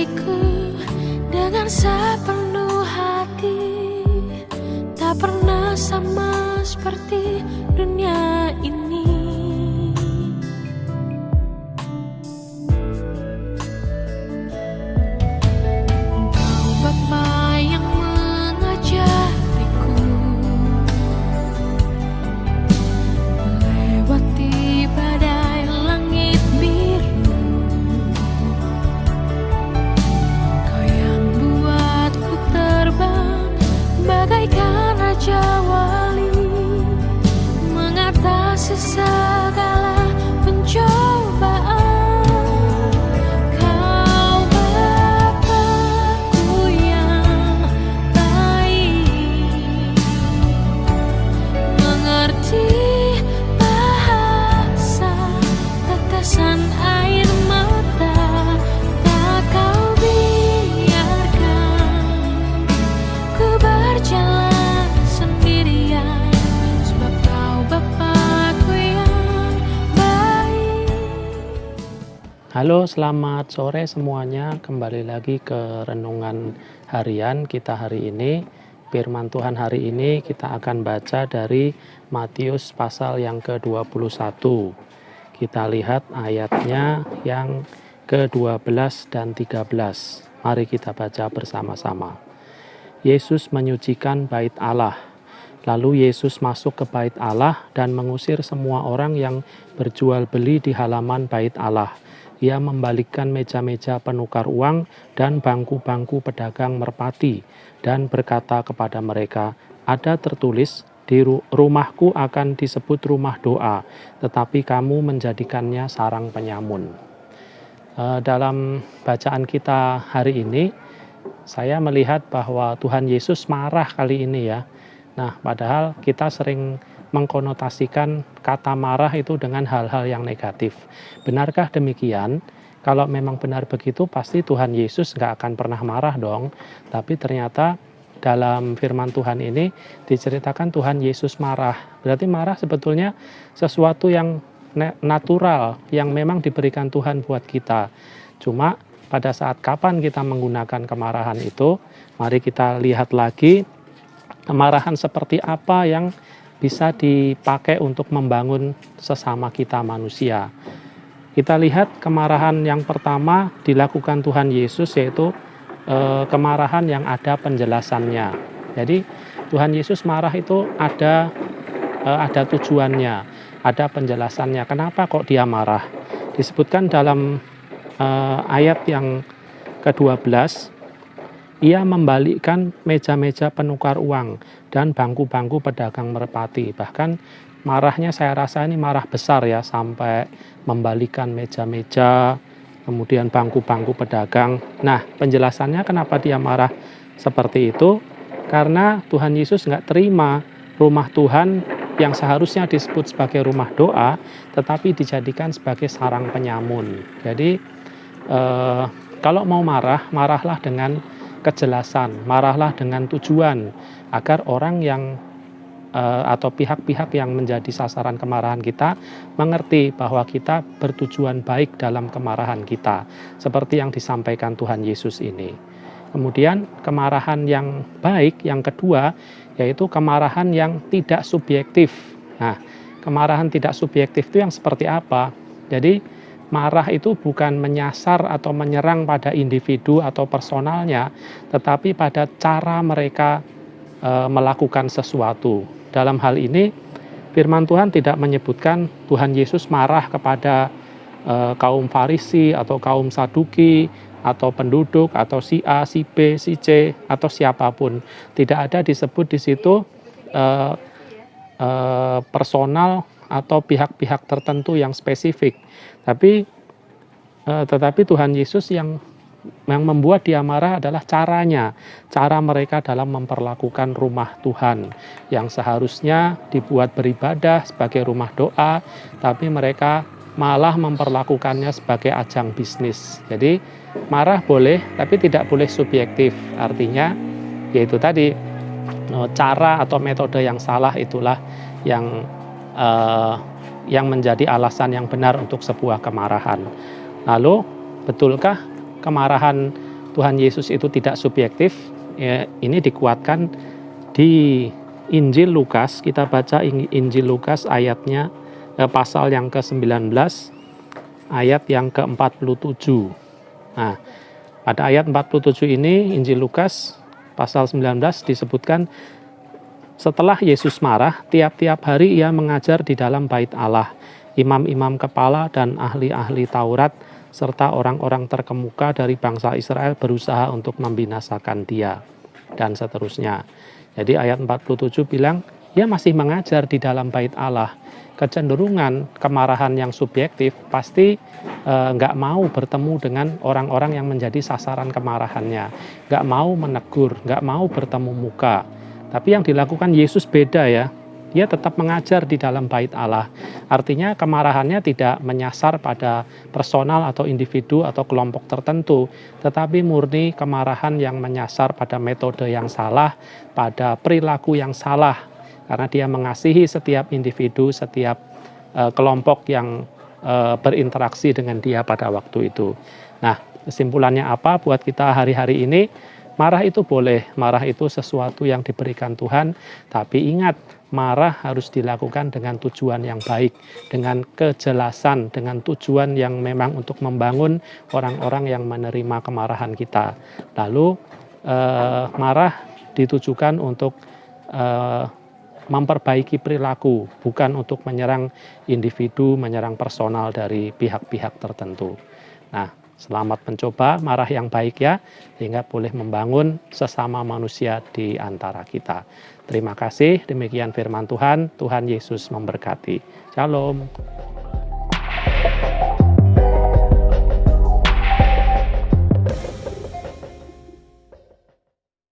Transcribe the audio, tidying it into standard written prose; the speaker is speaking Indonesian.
mengasihiku dengan sepenuh hati, tak pernah sama seperti dunia ini. Engkau Bapa yang mengajariku melewati badai langit biru. Kau yang buatku terbang bagaikan raja wali, mengatasi segala pencobaan. Kau Bapakku yang baik, mengerti bahasa tetesan air mata. Tak kau biarkan ku berjalan sendirian, sebab kau Bapakku yang baik. Halo, selamat sore semuanya. Kembali lagi ke renungan harian kita hari ini. Firman Tuhan hari ini kita akan baca dari Matius pasal yang ke-21. Kita lihat ayatnya yang ke-12 dan 13. Mari kita baca bersama-sama. Yesus menyucikan bait Allah. Lalu Yesus masuk ke bait Allah dan mengusir semua orang yang berjual beli di halaman bait Allah. Ia membalikkan meja-meja penukar uang dan bangku-bangku pedagang merpati dan berkata kepada mereka, "Ada tertulis, di rumahku akan disebut rumah doa, tetapi kamu menjadikannya sarang penyamun." Dalam bacaan kita hari ini, saya melihat bahwa Tuhan Yesus marah kali ini ya. Nah, padahal kita sering mengkonotasikan kata marah itu dengan hal-hal yang negatif. Benarkah demikian? Kalau memang benar begitu, pasti Tuhan Yesus nggak akan pernah marah dong. Tapi ternyata dalam firman Tuhan ini diceritakan Tuhan Yesus marah. Berarti marah sebetulnya sesuatu yang natural, yang memang diberikan Tuhan buat kita. Cuma pada saat kapan kita menggunakan kemarahan itu, mari kita lihat lagi kemarahan seperti apa yang bisa dipakai untuk membangun sesama kita manusia. Kita lihat kemarahan yang pertama dilakukan Tuhan Yesus, yaitu kemarahan yang ada penjelasannya. Jadi Tuhan Yesus marah itu ada tujuannya, ada penjelasannya. Kenapa kok dia marah? Disebutkan dalam ayat yang ke-12, ia membalikkan meja-meja penukar uang dan bangku-bangku pedagang merpati. Bahkan marahnya saya rasa ini marah besar ya, sampai membalikkan meja-meja, kemudian bangku-bangku pedagang. Nah, penjelasannya kenapa dia marah seperti itu? Karena Tuhan Yesus nggak terima rumah Tuhan yang seharusnya disebut sebagai rumah doa, tetapi dijadikan sebagai sarang penyamun. Jadi, kalau mau marah, marahlah dengan kejelasan, marahlah dengan tujuan agar orang yang atau pihak-pihak yang menjadi sasaran kemarahan kita mengerti bahwa kita bertujuan baik dalam kemarahan kita, seperti yang disampaikan Tuhan Yesus ini. Kemudian kemarahan yang baik yang kedua, yaitu kemarahan yang tidak subjektif. Nah, kemarahan tidak subjektif itu yang seperti apa? Jadi marah itu bukan menyasar atau menyerang pada individu atau personalnya, tetapi pada cara mereka melakukan sesuatu. Dalam hal ini, firman Tuhan tidak menyebutkan Tuhan Yesus marah kepada kaum Farisi atau kaum Saduki atau penduduk atau si A, si B, si C atau siapapun. Tidak ada disebut di situ personal atau pihak-pihak tertentu yang spesifik. Tetapi Tuhan Yesus yang membuat dia marah adalah cara mereka dalam memperlakukan rumah Tuhan yang seharusnya dibuat beribadah sebagai rumah doa, tapi mereka malah memperlakukannya sebagai ajang bisnis. Jadi marah boleh, tapi tidak boleh subjektif. Artinya yaitu tadi cara atau metode yang salah itulah yang menjadi alasan yang benar untuk sebuah kemarahan. Lalu, betulkah kemarahan Tuhan Yesus itu tidak subjektif, ya, ini dikuatkan di Injil Lukas. Kita baca Injil Lukas ayatnya pasal yang ke-19 ayat yang ke-47. Nah, pada ayat 47 ini Injil Lukas pasal 19 disebutkan, setelah Yesus marah, tiap-tiap hari ia mengajar di dalam bait Allah. Imam-imam kepala dan ahli-ahli Taurat serta orang-orang terkemuka dari bangsa Israel berusaha untuk membinasakan dia, dan seterusnya. Jadi ayat 47 bilang, ia masih mengajar di dalam bait Allah. Kecenderungan kemarahan yang subjektif pasti nggak mau bertemu dengan orang-orang yang menjadi sasaran kemarahannya. Nggak mau menegur, nggak mau bertemu muka. Tapi yang dilakukan Yesus beda ya. Dia tetap mengajar di dalam bait Allah. Artinya kemarahannya tidak menyasar pada personal atau individu atau kelompok tertentu, tetapi murni kemarahan yang menyasar pada metode yang salah, pada perilaku yang salah. Karena dia mengasihi setiap individu, setiap kelompok yang berinteraksi dengan dia pada waktu itu. Nah, kesimpulannya apa buat kita hari-hari ini? Marah itu boleh, marah itu sesuatu yang diberikan Tuhan, tapi ingat, marah harus dilakukan dengan tujuan yang baik, dengan kejelasan, dengan tujuan yang memang untuk membangun orang-orang yang menerima kemarahan kita. Lalu marah ditujukan untuk memperbaiki perilaku, bukan untuk menyerang individu, menyerang personal dari pihak-pihak tertentu. Nah, selamat mencoba marah yang baik ya, sehingga boleh membangun sesama manusia di antara kita. Terima kasih, demikian firman Tuhan. Tuhan Yesus memberkati. Shalom.